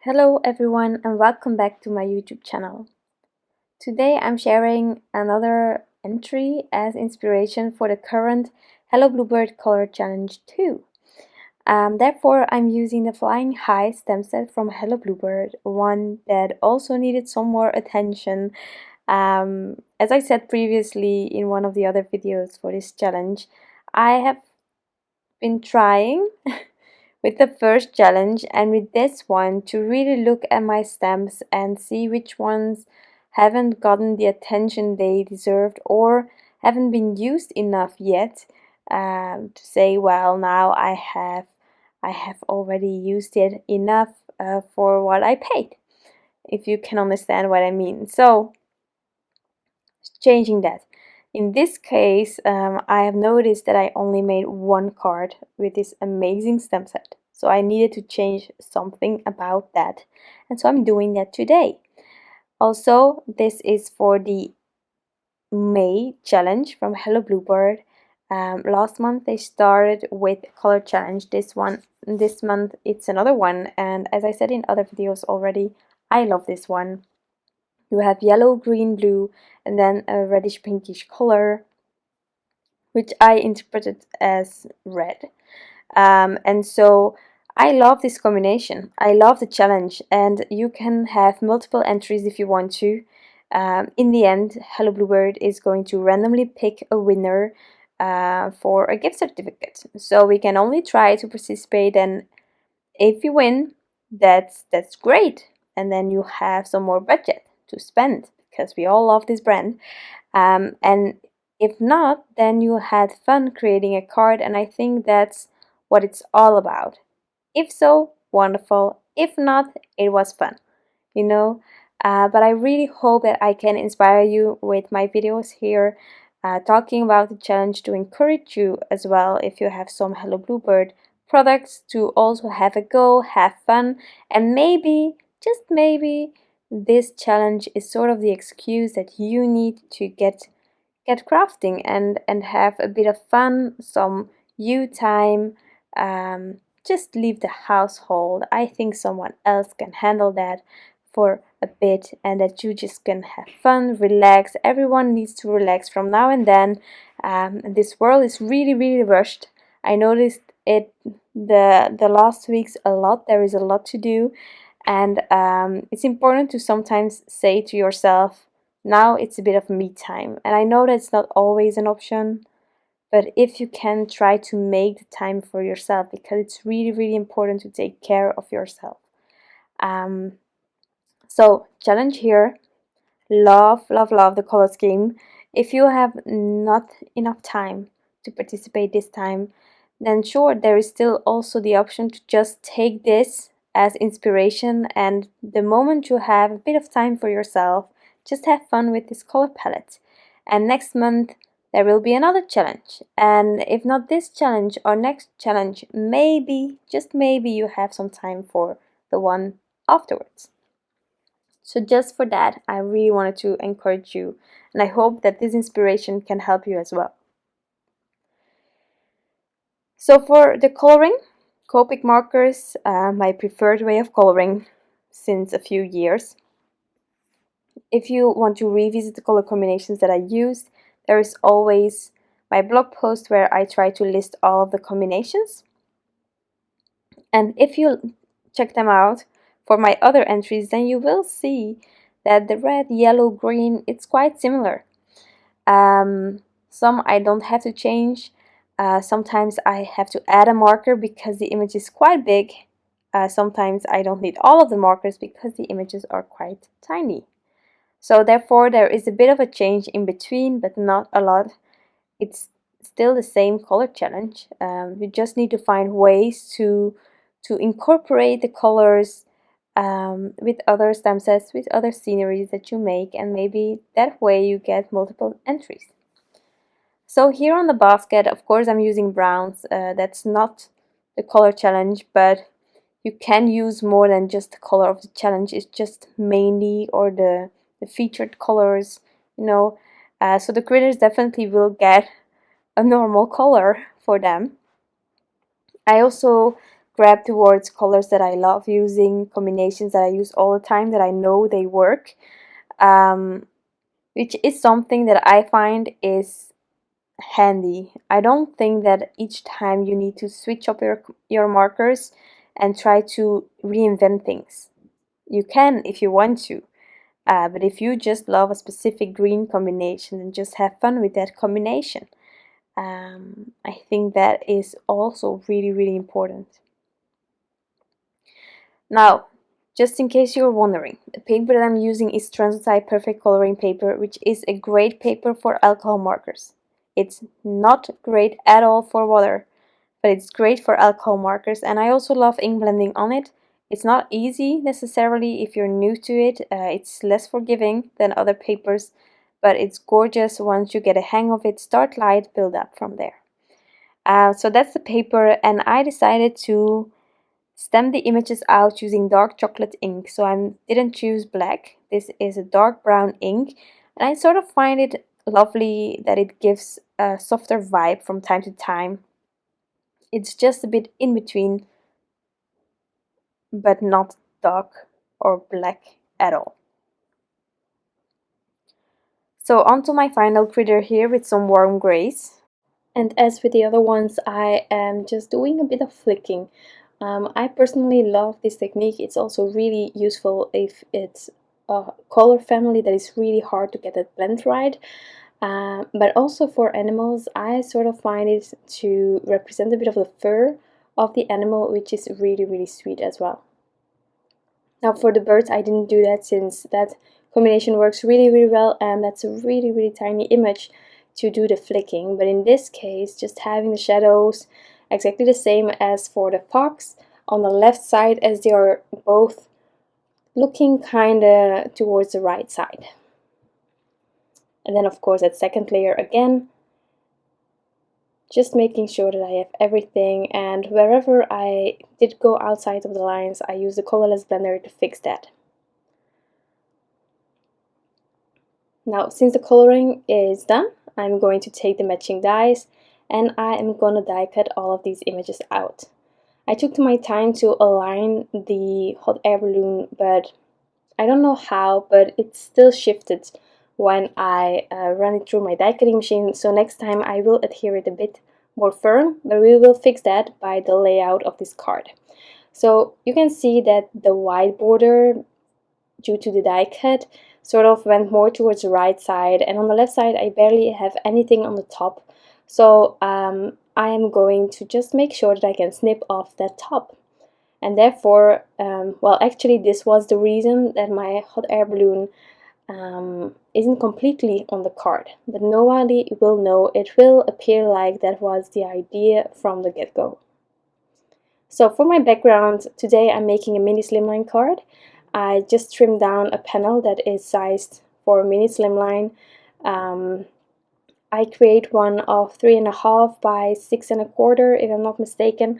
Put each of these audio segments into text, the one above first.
Hello everyone and welcome back to my YouTube channel. Today I'm sharing another entry as inspiration for the current Hello Bluebird Color Challenge 2. Therefore I'm using the Flying High stem set from Hello Bluebird, one that also needed some more attention. As I said previously in one of the other videos for this challenge, I have been trying with the first challenge and with this one to really look at my stamps and see which ones haven't gotten the attention they deserved or haven't been used enough yet, to say, well, now I have already used it enough for what I paid, if you can understand what I mean. So changing that. In this case, I have noticed that I only made one card with this amazing stamp set. So I needed to change something about that. And so I'm doing that today. Also, this is for the May challenge from Hello Bluebird. Last month they started with color challenge. This month it's another one. And as I said in other videos already, I love this one. You have yellow, green, blue, and then a reddish pinkish color, which I interpreted as red. And so I love this combination. I love the challenge, and you can have multiple entries if you want to. In the end, Hello Bluebird is going to randomly pick a winner for a gift certificate. So we can only try to participate, and if you win, that's great. And then you have some more budget to spend because we all love this brand. And if not, then you had fun creating a card, and I think that's what it's all about. If so, wonderful. If not, it was fun, you know. But I really hope that I can inspire you with my videos here, talking about the challenge to encourage you as well if you have some Hello Bluebird products to also have a go, have fun, and maybe, just maybe, this challenge is sort of the excuse that you need to get crafting and have a bit of fun, some you time. Just leave the household. I think someone else can handle that for a bit, and that you just can have fun, relax. Everyone needs to relax from now and then. This world is really rushed. I noticed it the last weeks a lot. There is a lot to do, and it's important to sometimes say to yourself, now it's a bit of me time. And I know that's not always an option, but if you can, try to make the time for yourself, because it's really important to take care of yourself. So challenge here. Love the color scheme. If you have not enough time to participate this time, then sure, there is still also the option to just take this as inspiration, and the moment you have a bit of time for yourself, just have fun with this color palette. And next month there will be another challenge, and if not this challenge or next challenge, maybe, just maybe, you have some time for the one afterwards. So just for that, I really wanted to encourage you, and I hope that this inspiration can help you as well. So for the coloring, Copic Markers, my preferred way of coloring since a few years. If you want to revisit the color combinations that I used, there is always my blog post where I try to list all of the combinations. And if you check them out for my other entries, then you will see that the red, yellow, green, it's quite similar. Some I don't have to change. Sometimes I have to add a marker because the image is quite big. Sometimes I don't need all of the markers because the images are quite tiny. So therefore there is a bit of a change in between, but not a lot. It's still the same color challenge. You just need to find ways to incorporate the colors with other stamp sets, with other sceneries that you make, and maybe that way you get multiple entries. So here on the basket, of course, I'm using browns. That's not the color challenge, but you can use more than just the color of the challenge. It's just mainly, or the featured colors, you know. So the critters definitely will get a normal color for them. I also grab towards colors that I love using, combinations that I use all the time, that I know they work, which is something that I find is handy. I don't think that each time you need to switch up your markers and try to reinvent things. You can if you want to, but if you just love a specific green combination and just have fun with that combination, I think that is also really important. Now, just in case you're wondering, the paper that I'm using is Transotype Perfect Coloring Paper, which is a great paper for alcohol markers. It's not great at all for water, but it's great for alcohol markers, and I also love ink blending on it. It's not easy necessarily if you're new to it. It's less forgiving than other papers, but it's gorgeous once you get a hang of it. Start light, build up from there. So that's the paper, and I decided to stamp the images out using dark chocolate ink. So I didn't choose black. This is a dark brown ink, and I sort of find it lovely that it gives a softer vibe from time to time. It's just a bit in between, but not dark or black at all. So onto my final critter here with some warm grays. And as with the other ones, I am just doing a bit of flicking. I personally love this technique. It's also really useful if it's a color family that is really hard to get that blend right. But also for animals, I sort of find it to represent a bit of the fur of the animal, which is really sweet as well. Now for the birds, I didn't do that since that combination works really well, and that's a really tiny image to do the flicking. But in this case, just having the shadows exactly the same as for the fox on the left side, as they are both looking kinda towards the right side. And then of course that second layer again, just making sure that I have everything, and wherever I did go outside of the lines, I use the colorless blender to fix that. Now, since the coloring is done, I'm going to take the matching dies, and I am going to die cut all of these images out. I took my time to align the hot air balloon, but I don't know how, but it still shifted when I run it through my die cutting machine, so next time I will adhere it a bit more firm, but we will fix that by the layout of this card. So you can see that the white border, due to the die cut, sort of went more towards the right side, and on the left side I barely have anything on the top, so I am going to just make sure that I can snip off that top. And therefore, well, actually this was the reason that my hot air balloon isn't completely on the card, but nobody will know. It will appear like that was the idea from the get-go. So for my background, today I'm making a mini slimline card. I just trimmed down a panel that is sized for a mini slimline. I create one of 3.5 by 6.25, if I'm not mistaken.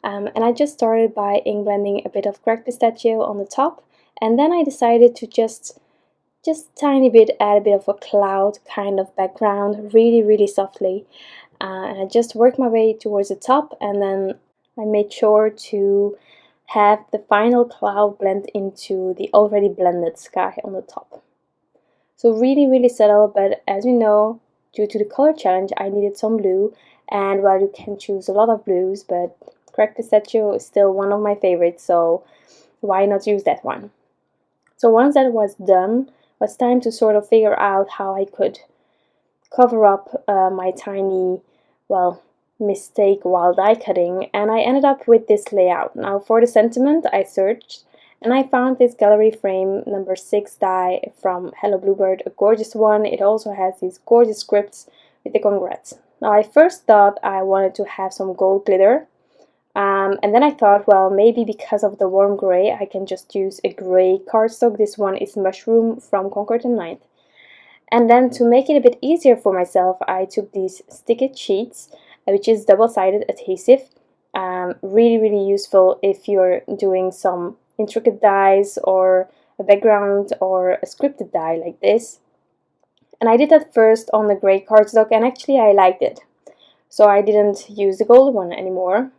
And I just started by ink blending a bit of cracked pistachio on the top, and then I decided to just tiny bit add a bit of a cloud kind of background, really softly, and I just worked my way towards the top, and then I made sure to have the final cloud blend into the already blended sky on the top. So really subtle, but as you know, due to the color challenge, I needed some blue, and well, you can choose a lot of blues, but cracked pistachio is still one of my favorites, so why not use that one? So once that was done, it was time to sort of figure out how I could cover up my tiny, well, mistake while die cutting, and I ended up with this layout. Now for the sentiment, I searched, and I found this gallery frame number 6 die from Hello Bluebird, a gorgeous one. It also has these gorgeous scripts with the congrats. Now I first thought I wanted to have some gold glitter, and then I thought, well, maybe because of the warm gray, I can just use a gray cardstock. This one is Mushroom from Concord and 9th. And then to make it a bit easier for myself, I took these stick-it sheets, which is double-sided adhesive. Really useful if you're doing some intricate dies or a background or a scripted die like this. And I did that first on the gray cardstock, and actually I liked it. So I didn't use the gold one anymore.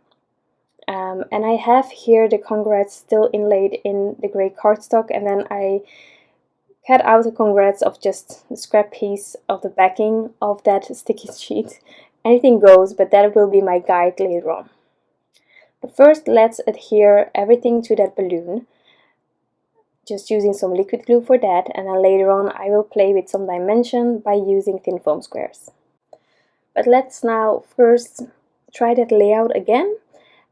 And I have here the congrats still inlaid in the grey cardstock, and then I cut out the congrats of just the scrap piece of the backing of that sticky sheet. Anything goes, but that will be my guide later on. But first, let's adhere everything to that balloon, just using some liquid glue for that, and then later on I will play with some dimension by using thin foam squares. But let's now first try that layout again,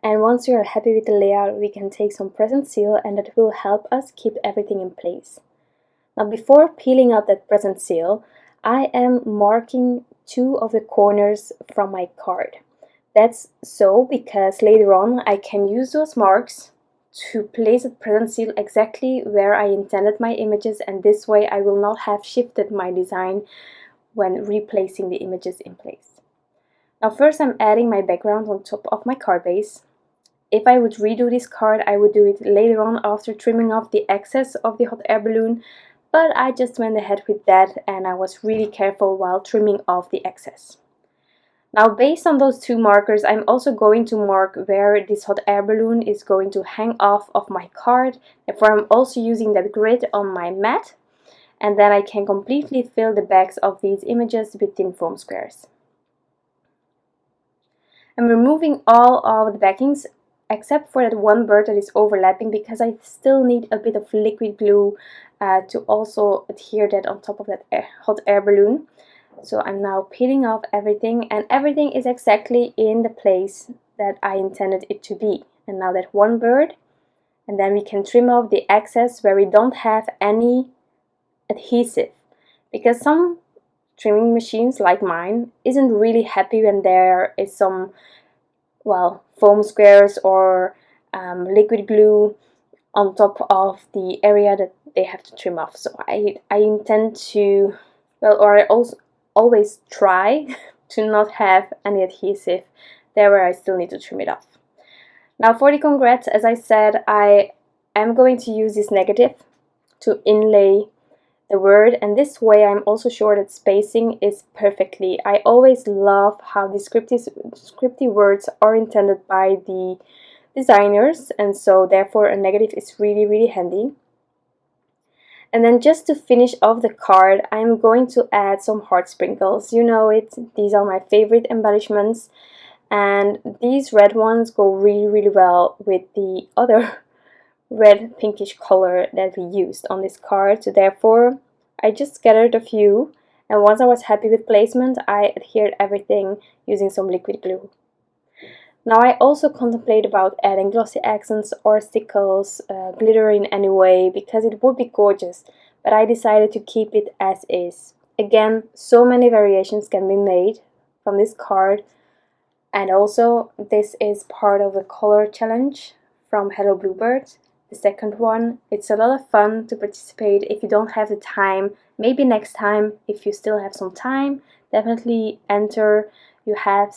and once you are happy with the layout, we can take some present seal, and that will help us keep everything in place. Now, before peeling up that present seal, I am marking 2 of the corners from my card. That's so because later on I can use those marks to place a present seal exactly where I intended my images, and this way I will not have shifted my design when replacing the images in place. Now first I'm adding my background on top of my card base. If I would redo this card, I would do it later on after trimming off the excess of the hot air balloon, but I just went ahead with that and I was really careful while trimming off the excess. Now, based on those 2 markers, I'm also going to mark where this hot air balloon is going to hang off of my card. Therefore, I'm also using that grid on my mat, and then I can completely fill the backs of these images with thin foam squares. I'm removing all of the backings except for that one bird that is overlapping, because I still need a bit of liquid glue to also adhere that on top of that hot air balloon. So I'm now peeling off everything, and everything is exactly in the place that I intended it to be. And now that one bird, and then we can trim off the excess where we don't have any adhesive, because some trimming machines like mine isn't really happy when there is some, well, foam squares or liquid glue on top of the area that they have to trim off. So I intend to, well, or I also always try to not have any adhesive there where I still need to trim it off. Now for the congrats, as I said, I am going to use this negative to inlay the word, and this way I'm also sure that spacing is perfectly. I always love how the scripty words are intended by the designers, and so therefore a negative is really handy. And then just to finish off the card, I'm going to add some heart sprinkles. You know it, these are my favorite embellishments, and these red ones go really well with the other red pinkish color that we used on this card. So therefore I just gathered a few, and once I was happy with placement, I adhered everything using some liquid glue. Now I also contemplate about adding glossy accents or stickles, glitter in any way, because it would be gorgeous, but I decided to keep it as is. Again, so many variations can be made from this card, and also this is part of the color challenge from Hello Bluebird, the second one. It's a lot of fun to participate. If you don't have the time, maybe next time, if you still have some time, definitely enter. You have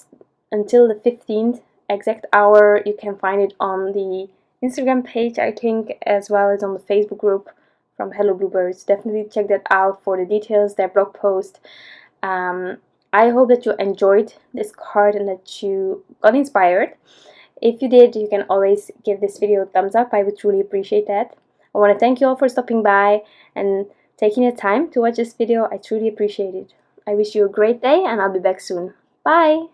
until the 15th exact hour. You can find it on the Instagram page, I think, as well as on the Facebook group from Hello Bluebirds. Definitely check that out for the details, their blog post. I hope that you enjoyed this card and that you got inspired. If you did, you can always give this video a thumbs up. I would truly appreciate that. I want to thank you all for stopping by and taking the time to watch this video. I truly appreciate it. I wish you a great day, and I'll be back soon. Bye!